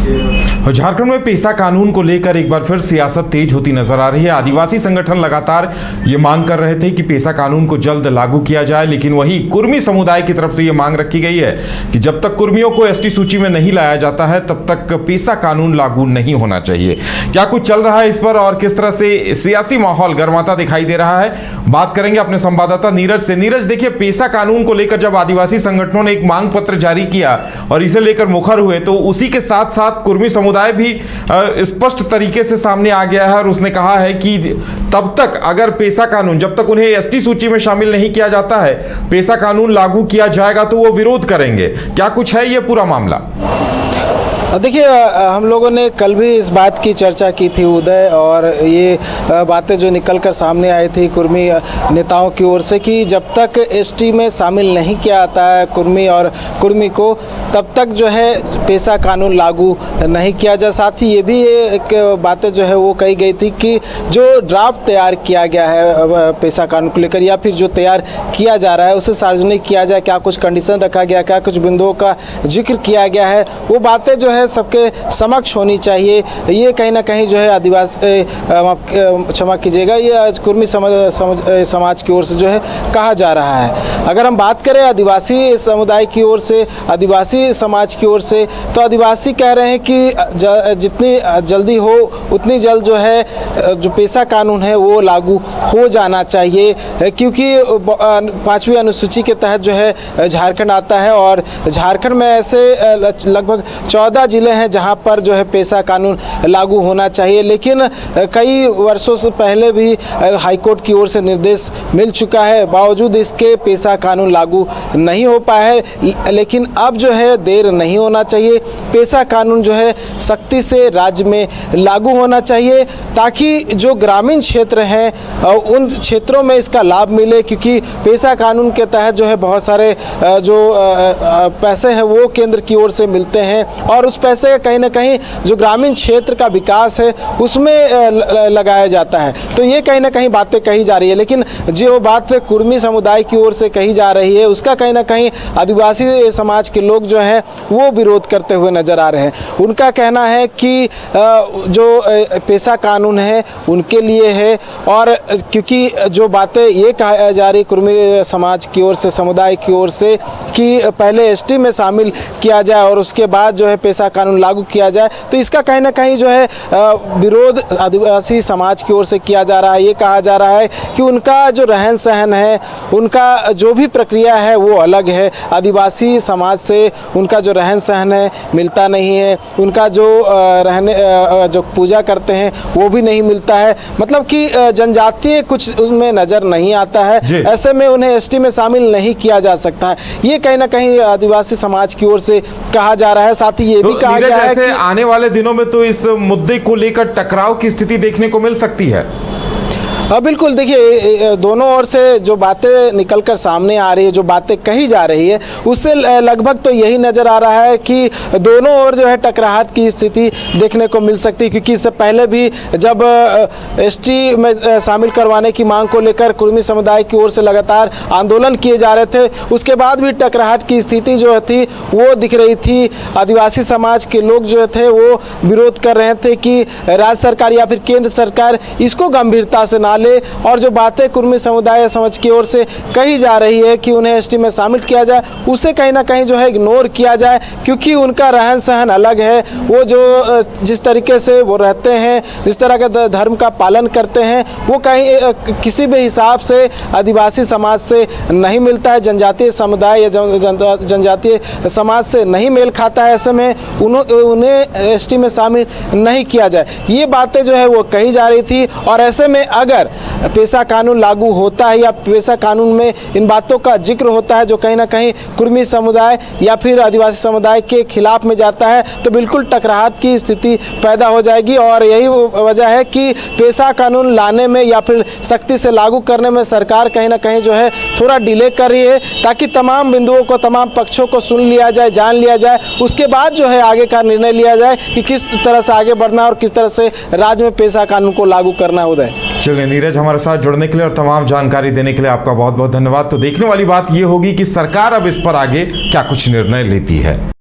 झारखंड में पेसा कानून को लेकर एक बार फिर सियासत तेज होती नजर आ रही है। आदिवासी संगठन लगातार ये मांग कर रहे थे कि पेसा कानून को जल्द लागू किया जाए, लेकिन वहीं कुर्मी समुदाय की तरफ से ये मांग रखी गई है कि जब तक कुर्मियों को एसटी सूची में नहीं लाया जाता है तब तक पेसा कानून लागू नहीं होना चाहिए। क्या कुछ चल रहा है इस पर और किस तरह से सियासी माहौल गर्माता दिखाई दे रहा है, बात करेंगे अपने संवाददाता नीरज से। नीरज, देखिए, पेसा कानून को लेकर जब आदिवासी संगठनों ने एक मांग पत्र जारी किया और इसे लेकर मुखर हुए तो उसी के साथ साथ कुर्मी समुदाय भी स्पष्ट तरीके से सामने आ गया है और उसने कहा है कि तब तक अगर पेसा कानून, जब तक उन्हें एसटी सूची में शामिल नहीं किया जाता है, पेसा कानून लागू किया जाएगा तो वो विरोध करेंगे। क्या कुछ है ये पूरा मामला? देखिए, हम लोगों ने कल भी इस बात की चर्चा की थी उदय, और ये बातें जो निकल कर सामने आई थी कुर्मी नेताओं की ओर से कि जब तक एसटी में शामिल नहीं किया जाता है कुर्मी को तब तक जो है पेसा कानून लागू नहीं किया जा। साथ ही ये भी एक बातें जो है वो कही गई थी कि जो ड्राफ्ट तैयार किया गया है पेसा कानून को लेकर या फिर जो तैयार किया जा रहा है उसे सार्वजनिक किया जाए, क्या कुछ कंडीशन रखा गया, क्या कुछ बिंदुओं का जिक्र किया गया है, वो बातें जो है सबके समक्ष होनी चाहिए। ये कहीं ना कहीं जो है आदिवासी, क्षमा कीजिएगा, ये कुर्मी समाज की ओर से जो है कहा जा रहा है। अगर हम बात करें आदिवासी समुदाय की ओर से, आदिवासी समाज की ओर से, तो आदिवासी कह रहे हैं कि जितनी जल्दी हो उतनी जल्द जो है जो पेसा कानून है वो लागू हो जाना चाहिए, क्योंकि 5वीं अनुसूची के तहत जो है झारखंड आता है और झारखंड में ऐसे लगभग 14 जिले हैं जहां पर जो है पेसा कानून लागू होना चाहिए। लेकिन कई वर्षों से पहले भी हाईकोर्ट की ओर से निर्देश मिल चुका है, बावजूद इसके पेसा कानून लागू नहीं हो पाया है। लेकिन अब जो है देर नहीं होना चाहिए, पेसा कानून जो है सख्ती से राज्य में लागू होना चाहिए ताकि जो ग्रामीण क्षेत्र हैं उन क्षेत्रों में इसका लाभ मिले, क्योंकि पेसा कानून के तहत जो है बहुत सारे जो पैसे हैं वो केंद्र की ओर से मिलते हैं और उस पैसे कहीं ना कहीं जो ग्रामीण क्षेत्र का विकास है उसमें लगाया जाता है। तो ये कहीं ना कहीं बातें कही जा रही है, लेकिन जो बात कुर्मी समुदाय की ओर से कही जा रही है उसका कहीं ना कहीं आदिवासी समाज के लोग जो हैं वो विरोध करते हुए नजर आ रहे हैं। उनका कहना है कि जो पेसा कानून है उनके लिए है, और क्योंकि जो बातें ये कहा जा रही कुर्मी समाज की ओर से, समुदाय की ओर से, कि पहले एसटी में शामिल किया जाए और उसके बाद जो है पेसा कानून लागू किया जाए, तो इसका कहीं ना कहीं जो है विरोध आदिवासी समाज की ओर से किया जा रहा है। ये कहा जा रहा है कि उनका जो रहन सहन है, उनका जो भी प्रक्रिया है वो अलग है, आदिवासी समाज से उनका जो रहन सहन है मिलता नहीं है, उनका जो जो पूजा करते हैं वो भी नहीं मिलता है, मतलब कि जनजातीय कुछ उनमें नज़र नहीं आता है। ऐसे में उन्हें एसटी में शामिल नहीं किया जा सकता है, ये कहीं ना कहीं आदिवासी समाज की ओर से कहा जा रहा है। साथ ही ये भी कहा गया है कि आने वाले दिनों में तो इस मुद्दे को लेकर टकराव की स्थिति देखने को मिल सकती है। बिल्कुल, देखिए, दोनों ओर से जो बातें निकलकर सामने आ रही है, जो बातें कही जा रही है, उससे लगभग तो यही नज़र आ रहा है कि दोनों ओर जो है टकराहट की स्थिति देखने को मिल सकती है, क्योंकि इससे पहले भी जब एसटी में शामिल करवाने की मांग को लेकर कुर्मी समुदाय की ओर से लगातार आंदोलन किए जा रहे थे, उसके बाद भी टकराहट की स्थिति जो थी वो दिख रही थी। आदिवासी समाज के लोग जो थे वो विरोध कर रहे थे कि राज्य सरकार या फिर केंद्र सरकार इसको गंभीरता से ना ले, और जो बातें कुर्मी समुदाय समझ की ओर से कही जा रही है कि उन्हें एसटी में शामिल किया जाए, उसे कहीं ना कहीं जो है इग्नोर किया जाए, क्योंकि उनका रहन सहन अलग है। वो जो जिस तरीके से वो रहते हैं, जिस तरह के धर्म का पालन करते हैं, वो कहीं किसी भी हिसाब से आदिवासी समाज से नहीं मिलता है, जनजातीय समुदाय या जनजातीय समाज से नहीं मेल खाता है। ऐसे में उन्हें एसटी में शामिल नहीं किया जाए, ये बातें जो है वो कही जा रही थी। और ऐसे में अगर पेसा कानून लागू होता है या पेसा कानून में इन बातों का जिक्र होता है जो कहीं ना कहीं कुर्मी समुदाय या फिर आदिवासी समुदाय के खिलाफ में जाता है, तो बिल्कुल टकराहट की स्थिति पैदा हो जाएगी। और यही वजह है कि पेसा कानून लाने में या फिर सख्ती से लागू करने में सरकार कहीं ना कहीं जो है थोड़ा डिले कर रही है, ताकि तमाम बिंदुओं को, तमाम पक्षों को सुन लिया जाए, जान लिया जाए, उसके बाद जो है आगे का निर्णय लिया जाए कि किस तरह से आगे बढ़ना है और किस तरह से राज्य में पेसा कानून को लागू करना है। उदय, चलिए नीरज, हमारे साथ जुड़ने के लिए और तमाम जानकारी देने के लिए आपका बहुत बहुत धन्यवाद। तो देखने वाली बात यह होगी कि सरकार अब इस पर आगे क्या कुछ निर्णय लेती है।